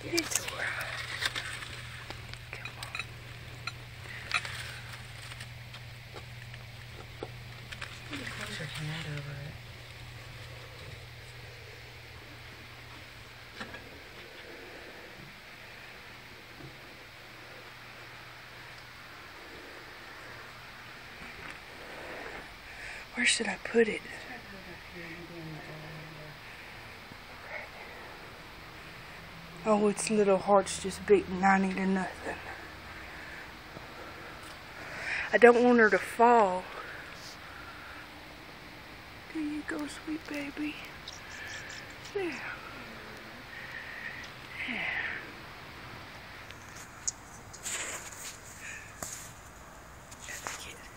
Get it to her. Come on. You can close your hand over it. Where should I put it? Oh, its little heart's just beating 90 to nothing. I don't want her to fall. There you go, sweet baby. There. Yeah.